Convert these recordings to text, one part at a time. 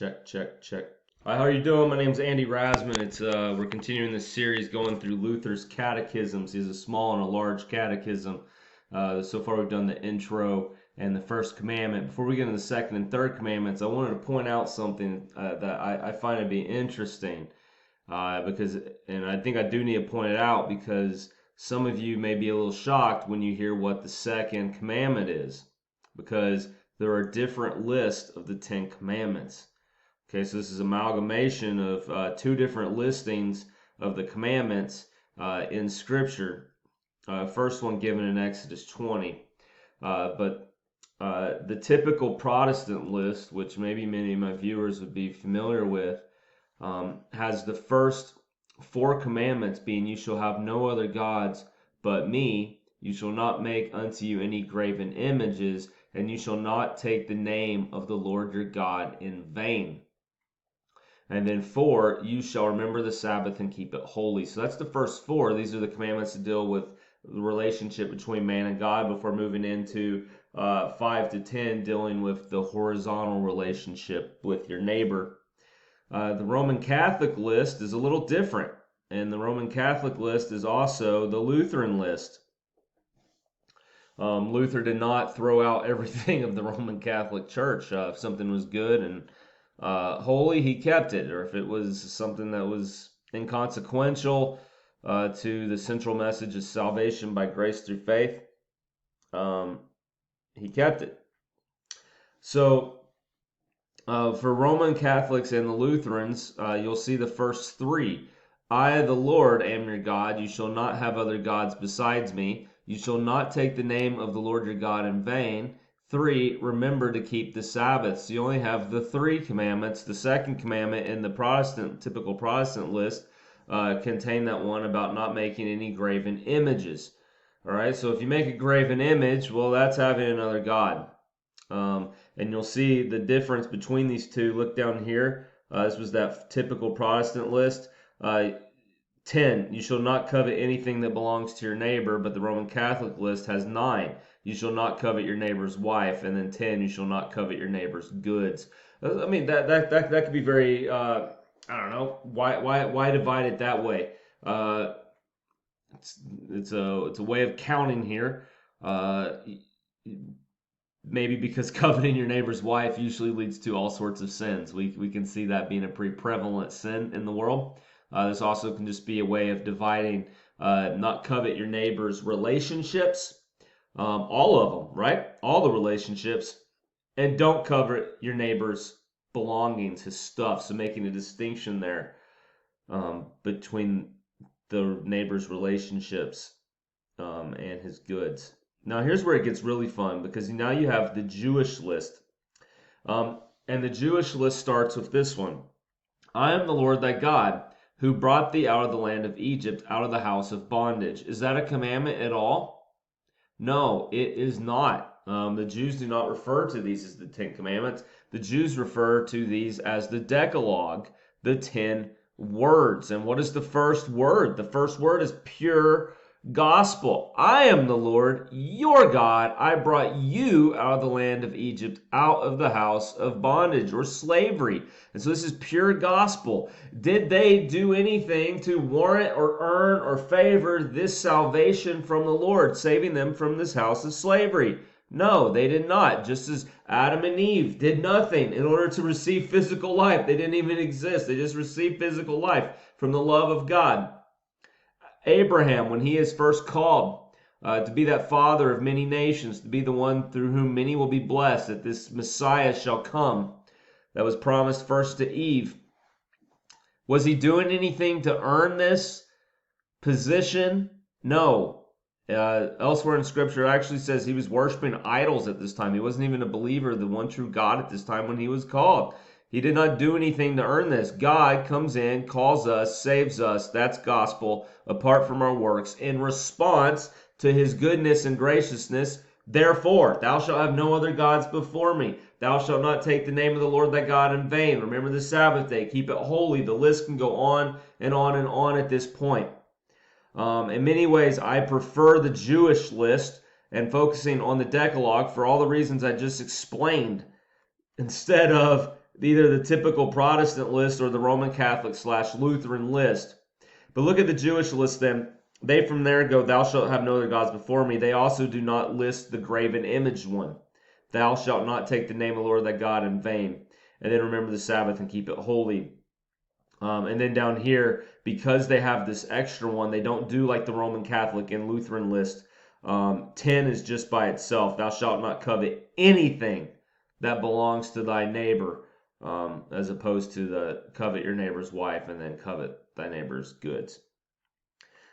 Check, check, check. Hi, how are you doing? My name's Andy Rasman. We're continuing this series going through Luther's catechisms. He has a small and a large catechism. So far we've done the intro and the first commandment. Before we get into the second and third commandments, I wanted to point out something that I find to be interesting. And I think I do need to point it out because some of you may be a little shocked when you hear what the second commandment is, because there are different lists of the 10 commandments. Okay, so this is amalgamation of two different listings of the commandments in Scripture. First one given in Exodus 20. But the typical Protestant list, which maybe many of my viewers would be familiar with, has the first 4 commandments being, you shall have no other gods but me, you shall not make unto you any graven images, and you shall not take the name of the Lord your God in vain. And then 4, you shall remember the Sabbath and keep it holy. So that's the first 4. These are the commandments to deal with the relationship between man and God, before moving into 5 to 10, dealing with the horizontal relationship with your neighbor. The Roman Catholic list is a little different, and the Roman Catholic list is also the Lutheran list. Luther did not throw out everything of the Roman Catholic Church. If something was good and holy, he kept it, or if it was something that was inconsequential to the central message of salvation by grace through faith, he kept it. So for Roman Catholics and the Lutherans, you'll see the first 3. I, the Lord, am your God. You shall not have other gods besides me. You shall not take the name of the Lord your God in vain. 3, remember to keep the Sabbath. So you only have the 3 commandments. The second commandment in the typical Protestant list contain that one about not making any graven images. All right, so if you make a graven image, well, that's having another god. And you'll see the difference between these two. Look down here. This was that typical Protestant list. 10, you shall not covet anything that belongs to your neighbor, but the Roman Catholic list has 9. You shall not covet your neighbor's wife, and then 10, you shall not covet your neighbor's goods. I mean, that could be very, I don't know, why divide it that way? It's a way of counting here. Maybe because coveting your neighbor's wife usually leads to all sorts of sins. We can see that being a pretty prevalent sin in the world. This also can just be a way of dividing, not covet your neighbor's relationships, all of them, right? All the relationships, and don't covet your neighbor's belongings, his stuff. So making a distinction there between the neighbor's relationships and his goods. Now here's where it gets really fun, because now you have the Jewish list. And the Jewish list starts with this one. I am the Lord thy God, who brought thee out of the land of Egypt, out of the house of bondage. Is that a commandment at all? No, it is not. The Jews do not refer to these as the 10 commandments. The Jews refer to these as the Decalogue, the 10 words. And what is the first word? The first word is pure gospel. I am the Lord, your God. I brought you out of the land of Egypt, out of the house of bondage or slavery. And so this is pure gospel. Did they do anything to warrant or earn or favor this salvation from the Lord, saving them from this house of slavery? No, they did not. Just as Adam and Eve did nothing in order to receive physical life. They didn't even exist. They just received physical life from the love of God. Abraham, when he is first called to be that father of many nations, to be the one through whom many will be blessed, that this Messiah shall come, that was promised first to Eve. Was he doing anything to earn this position? No. Elsewhere in Scripture, it actually says he was worshiping idols at this time. He wasn't even a believer of the one true God at this time when he was called. He did not do anything to earn this. God comes in, calls us, saves us. That's gospel, apart from our works, in response to his goodness and graciousness. Therefore, thou shalt have no other gods before me. Thou shalt not take the name of the Lord thy God in vain. Remember the Sabbath day. Keep it holy. The list can go on and on and on at this point. In many ways, I prefer the Jewish list and focusing on the Decalogue for all the reasons I just explained, instead of either the typical Protestant list or the Roman Catholic / Lutheran list. But look at the Jewish list then. They from there go, thou shalt have no other gods before me. They also do not list the graven image one. Thou shalt not take the name of the Lord thy God in vain. And then remember the Sabbath and keep it holy. And then down here, because they have this extra one, they don't do like the Roman Catholic and Lutheran list. 10 is just by itself. Thou shalt not covet anything that belongs to thy neighbor, as opposed to the covet your neighbor's wife and then covet thy neighbor's goods.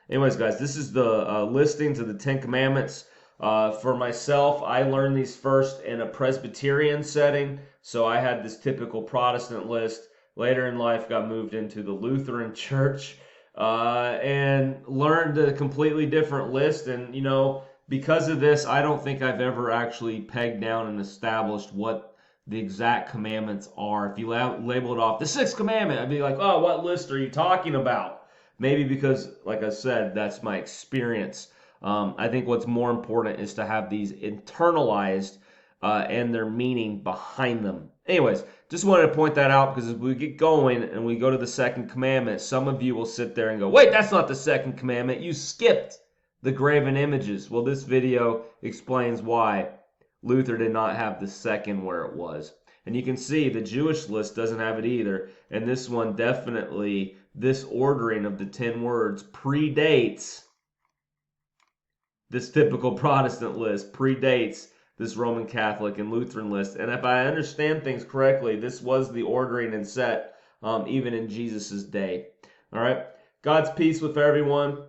Anyways, guys, this is the listings of the 10 Commandments. For myself, I learned these first in a Presbyterian setting, so I had this typical Protestant list. Later in life, got moved into the Lutheran church and learned a completely different list. And, you know, because of this, I don't think I've ever actually pegged down and established what the exact commandments are. If you label it off, the 6th commandment, I'd be like, oh, what list are you talking about? Maybe because, like I said, that's my experience. I think what's more important is to have these internalized and their meaning behind them. Anyways, just wanted to point that out because as we get going and we go to the 2nd commandment, some of you will sit there and go, wait, that's not the 2nd commandment. You skipped the graven images. Well, this video explains why Luther did not have the 2nd where it was. And you can see the Jewish list doesn't have it either. And this one definitely, this ordering of the 10 words predates this typical Protestant list, predates this Roman Catholic and Lutheran list. And if I understand things correctly, this was the ordering and set even in Jesus' day. All right. God's peace with everyone.